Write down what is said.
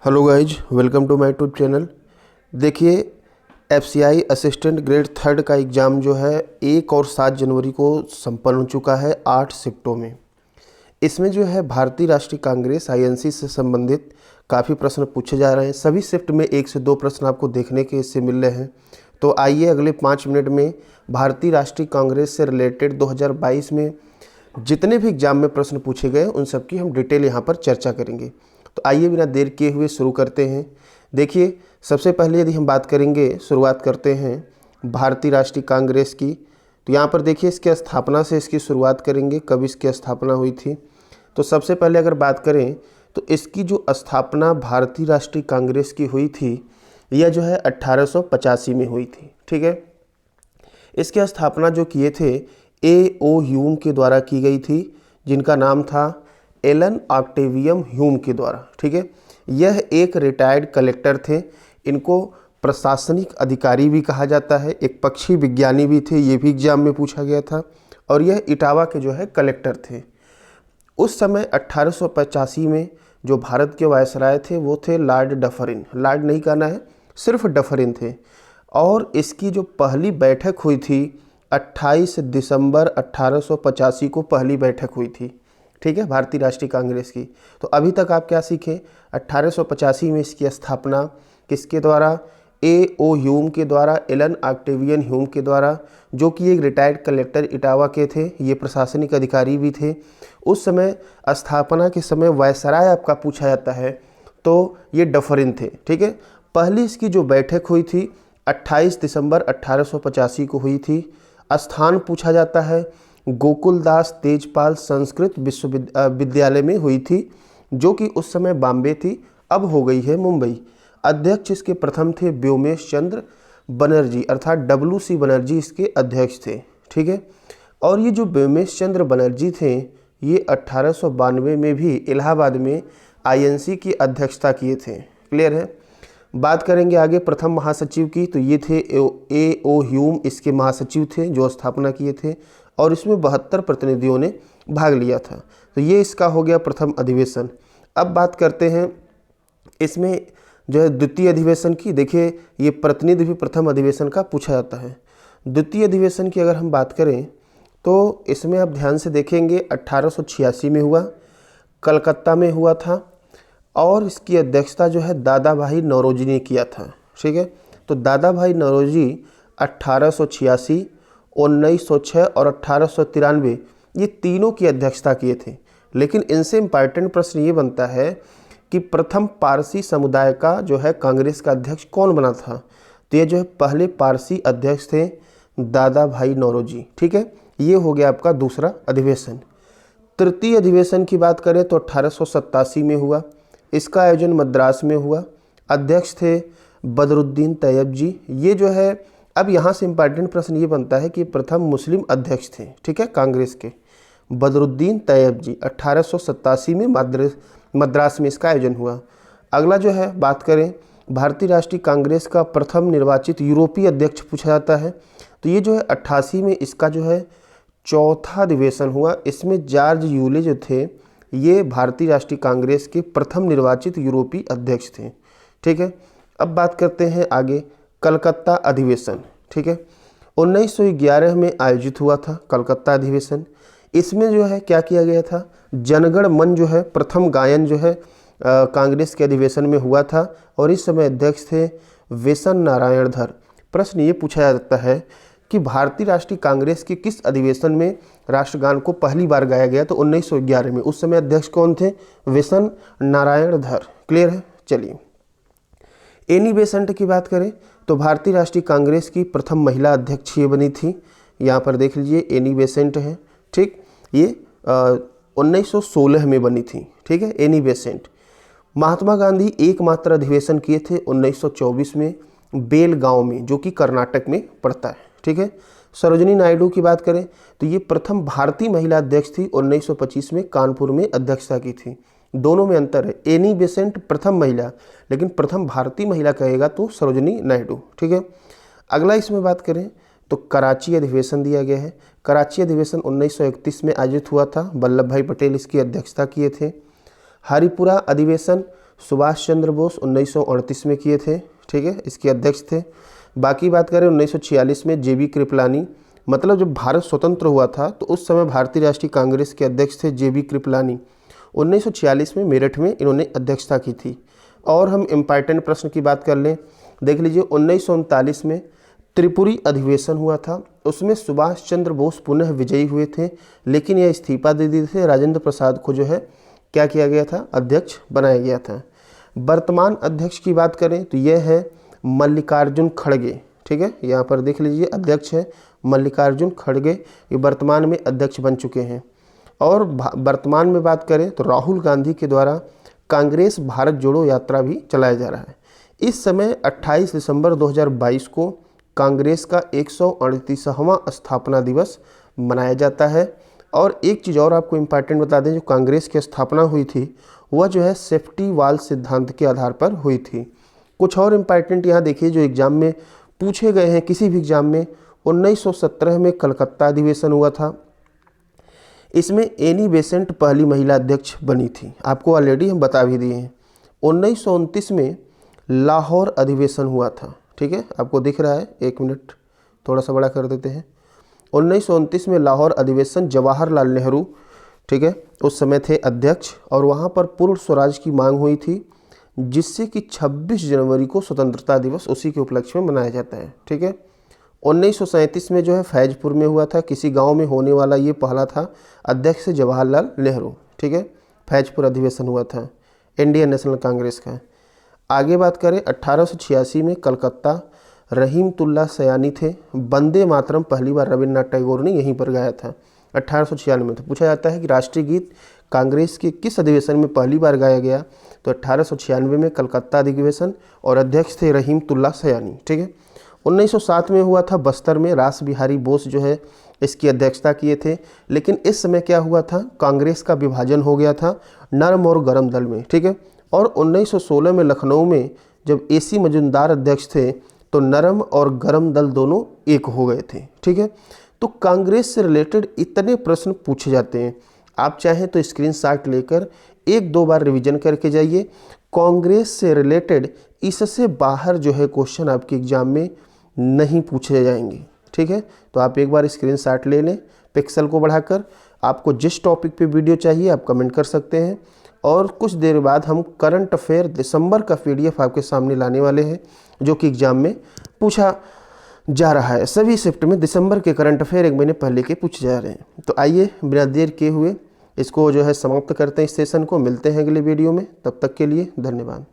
Hello guys, welcome to my YouTube channel. देखिए, FCI assistant grade third का exam जो है 1 और 7 जनवरी को संपन्न हो चुका है 8 शिफ्टों में। इसमें जो है भारतीय राष्ट्रीय कांग्रेस आईएनसी से संबंधित काफ़ी प्रश्न पूछे जा रहे हैं। सभी शिफ्ट में 1 से 2 प्रश्न आपको देखने के इससे मिल रहे हैं। तो आइए अगले 5 मिनट में भारतीय राष्ट्रीय कांग्रेस से रिलेटेड 2022 में जितने भी एग्जाम में प्रश्न पूछे गए उन सब की हम डिटेल यहाँ पर चर्चा करेंगे। तो आइए बिना देर किए हुए शुरू करते हैं। देखिए, सबसे पहले यदि हम बात करेंगे, शुरुआत करते हैं भारतीय राष्ट्रीय कांग्रेस की। तो यहाँ पर देखिए, इसकी स्थापना से इसकी शुरुआत करेंगे, कब इसकी स्थापना हुई थी। तो सबसे पहले अगर बात करें तो इसकी जो स्थापना भारतीय राष्ट्रीय कांग्रेस की हुई थी, यह जो है 1885 में हुई थी। ठीक है, इसकी स्थापना जो किए थे A.O. ह्यूम के द्वारा की गई थी, जिनका नाम था एलन ऑक्टेवियम ह्यूम के द्वारा। ठीक है, यह एक रिटायर्ड कलेक्टर थे। इनको प्रशासनिक अधिकारी भी कहा जाता है, एक पक्षी विज्ञानी भी थे, ये भी एग्जाम में पूछा गया था। और यह इटावा के जो है कलेक्टर थे। उस समय 1885 में जो भारत के वायसराय थे वो थे लॉर्ड डफरिन। लॉर्ड नहीं कहना है, सिर्फ डफरिन थे। और इसकी जो पहली बैठक हुई थी 28 दिसंबर 1885 को पहली बैठक हुई थी। ठीक है, भारतीय राष्ट्रीय कांग्रेस की। तो अभी तक आप क्या सीखे, 1885 में इसकी स्थापना किसके द्वारा, A.O. ह्यूम के द्वारा, एलन ऑक्टेवियन ह्यूम के द्वारा, जो कि एक रिटायर्ड कलेक्टर इटावा के थे। ये प्रशासनिक अधिकारी भी थे। उस समय स्थापना के समय वायसराय आपका पूछा जाता है तो ये डफरिन थे। ठीक है, पहली इसकी जो बैठक हुई थी 28 दिसंबर 1885 को हुई थी। स्थान पूछा जाता है गोकुलदास तेजपाल संस्कृत विश्वविद्यालय में हुई थी, जो कि उस समय बॉम्बे थी, अब हो गई है मुंबई। अध्यक्ष इसके प्रथम थे व्योमेश चंद्र बनर्जी, अर्थात WC बनर्जी इसके अध्यक्ष थे। ठीक है, और ये जो व्योमेश चंद्र बनर्जी थे, ये 1892 में भी इलाहाबाद में INC की अध्यक्षता किए थे। क्लियर है। बात करेंगे आगे प्रथम महासचिव की, तो ये थे A.O. ह्यूम, इसके महासचिव थे जो स्थापना किए थे। और इसमें 72 प्रतिनिधियों ने भाग लिया था। तो ये इसका हो गया प्रथम अधिवेशन। अब बात करते हैं इसमें जो है द्वितीय अधिवेशन की। देखिए, ये प्रतिनिधि भी प्रथम अधिवेशन का पूछा जाता है। द्वितीय अधिवेशन की अगर हम बात करें तो इसमें आप ध्यान से देखेंगे 1886 में हुआ, कलकत्ता में हुआ था। और इसकी अध्यक्षता जो है दादा भाई नौरोजी ने किया था। ठीक है, तो दादा भाई नौरोजी 1886, 1906 और 1893 ये तीनों की अध्यक्षता किए थे। लेकिन इनसे इम्पॉर्टेंट प्रश्न ये बनता है कि प्रथम पारसी समुदाय का जो है कांग्रेस का अध्यक्ष कौन बना था। तो ये जो है पहले पारसी अध्यक्ष थे दादा भाई नौरोजी। ठीक है, ये हो गया आपका दूसरा अधिवेशन। तृतीय अधिवेशन की बात करें तो 1887 में हुआ। इसका आयोजन मद्रास में हुआ। अध्यक्ष थे बदरुद्दीन तैयब जी। ये जो है, अब यहाँ से इम्पॉर्टेंट प्रश्न ये बनता है कि प्रथम मुस्लिम अध्यक्ष थे। ठीक है, कांग्रेस के बदरुद्दीन तैयब जी। 1887 में मद्रास में इसका आयोजन हुआ। अगला जो है बात करें, भारतीय राष्ट्रीय कांग्रेस का प्रथम निर्वाचित यूरोपीय अध्यक्ष पूछा जाता है। तो ये जो है 88 में इसका जो है चौथा अधिवेशन हुआ। इसमें जॉर्ज यूले जो थे, ये भारतीय राष्ट्रीय कांग्रेस के प्रथम निर्वाचित यूरोपीय अध्यक्ष थे। ठीक है, अब बात करते हैं आगे कलकत्ता अधिवेशन। ठीक है, 1911 में आयोजित हुआ था कलकत्ता अधिवेशन। इसमें जो है क्या किया गया था, जनगण मन जो है प्रथम गायन जो है कांग्रेस के अधिवेशन में हुआ था। और इस समय अध्यक्ष थे वेसन नारायण धर। प्रश्न ये पूछा जाता है कि भारतीय राष्ट्रीय कांग्रेस के किस अधिवेशन में राष्ट्रगान को पहली बार गाया गया। तो 1911 में। उस समय अध्यक्ष कौन थे, वेसन नारायण धर। क्लियर है। चलिए, एनी बेसेंट की बात करें तो भारतीय राष्ट्रीय कांग्रेस की प्रथम महिला अध्यक्ष ये बनी थी। यहाँ पर देख लीजिए, एनी बेसेंट है। ठीक, ये 1916 में बनी थी। ठीक है, एनी बेसेंट। महात्मा गांधी एकमात्र अधिवेशन किए थे 1924 में बेलगांव में, जो कि कर्नाटक में पड़ता है। ठीक है, सरोजिनी नायडू की बात करें तो ये प्रथम भारतीय महिला अध्यक्ष थी। 1925 में कानपुर में अध्यक्षता की थी। दोनों में अंतर है, एनी बेसेंट प्रथम महिला, लेकिन प्रथम भारतीय महिला कहेगा तो सरोजिनी नायडू। ठीक है, अगला इसमें बात करें तो कराची अधिवेशन दिया गया है। कराची अधिवेशन 1931 में आयोजित हुआ था। वल्लभ भाई पटेल इसकी अध्यक्षता किए थे। हरिपुरा अधिवेशन सुभाष चंद्र बोस 1938 में किए थे, ठीक है, इसके अध्यक्ष थे। बाकी बात करें 1946 में जेबी कृपलानी, मतलब जब भारत स्वतंत्र हुआ था तो उस समय भारतीय राष्ट्रीय कांग्रेस के अध्यक्ष थे जेबी कृपलानी। 1946 में मेरठ में इन्होंने अध्यक्षता की थी। और हम इम्पॉर्टेंट प्रश्न की बात कर लें, देख लीजिए 1939 में त्रिपुरी अधिवेशन हुआ था, उसमें सुभाष चंद्र बोस पुनः विजयी हुए थे, लेकिन यह इस्तीफा दे दिए थे। राजेंद्र प्रसाद को जो है क्या किया गया था, अध्यक्ष बनाया गया था। वर्तमान अध्यक्ष की बात करें तो यह है मल्लिकार्जुन खड़गे, ठीक है, यहाँ पर देख लीजिए अध्यक्ष है मल्लिकार्जुन खड़गे, ये वर्तमान में अध्यक्ष बन चुके हैं। और वर्तमान में बात करें तो राहुल गांधी के द्वारा कांग्रेस भारत जोड़ो यात्रा भी चलाया जा रहा है। इस समय 28 दिसंबर 2022 को कांग्रेस का 138वां स्थापना दिवस मनाया जाता है। और एक चीज़ और आपको इम्पॉर्टेंट बता दें, जो कांग्रेस की स्थापना हुई थी वह जो है सेफ्टी वाल सिद्धांत के आधार पर हुई थी। कुछ और इम्पॉर्टेंट यहाँ देखिए जो एग्जाम में पूछे गए हैं, किसी भी एग्जाम में 1917 में कलकत्ता अधिवेशन हुआ था, इसमें एनी बेसेंट पहली महिला अध्यक्ष बनी थी, आपको ऑलरेडी हम बता भी दिए हैं। 1929 में लाहौर अधिवेशन हुआ था, ठीक है, आपको दिख रहा है, एक मिनट थोड़ा सा बड़ा कर देते हैं। 1929 में लाहौर अधिवेशन जवाहरलाल नेहरू, ठीक है, उस समय थे अध्यक्ष, और वहाँ पर पूर्ण स्वराज की मांग हुई थी, जिससे कि 26 जनवरी को स्वतंत्रता दिवस उसी के उपलक्ष्य में मनाया जाता है, ठीक है। 1937 में जो है फैजपुर में हुआ था, किसी गांव में होने वाला ये पहला था, अध्यक्ष जवाहरलाल नेहरू, ठीक है, फैजपुर अधिवेशन हुआ था इंडियन नेशनल कांग्रेस का। आगे बात करें 1886 में कलकत्ता, रहीमतुल्ला सयानी थे। वंदे मातरम पहली बार रविन्द्रनाथ टैगोर ने यहीं पर गाया था 1896 में। तो पूछा जाता है कि राष्ट्रीय गीत कांग्रेस के किस अधिवेशन में पहली बार गाया गया, तो 1896 में कलकत्ता अधिवेशन, और अध्यक्ष थे रहीमतुल्ला सयानी, ठीक है। 1907 में हुआ था बस्तर में, रास बिहारी बोस जो है इसकी अध्यक्षता किए थे। लेकिन इस समय क्या हुआ था, कांग्रेस का विभाजन हो गया था नरम और गरम दल में, ठीक है। और 1916 में लखनऊ में जब AC मजुमदार अध्यक्ष थे तो नरम और गरम दल दोनों एक हो गए थे, ठीक है। तो कांग्रेस से रिलेटेड इतने प्रश्न पूछे जाते हैं, आप चाहें तो स्क्रीनशॉट लेकर एक दो बार रिवीजन करके जाइए। कांग्रेस से रिलेटेड इससे बाहर जो है क्वेश्चन आपके एग्जाम में नहीं पूछे जाएंगे, ठीक है। तो आप एक बार स्क्रीनशॉट ले लें पिक्सल को बढ़ाकर। आपको जिस टॉपिक पे वीडियो चाहिए आप कमेंट कर सकते हैं, और कुछ देर बाद हम करंट अफेयर दिसंबर का PDF आपके सामने लाने वाले हैं, जो कि एग्जाम में पूछा जा रहा है। सभी शिफ्ट में दिसंबर के करंट अफेयर 1 महीने पहले के पूछे जा रहे हैं। तो आइए बिना देर किए हुए इसको जो है समाप्त करते हैं, इस सेशन को। मिलते हैं अगले वीडियो में, तब तक के लिए धन्यवाद।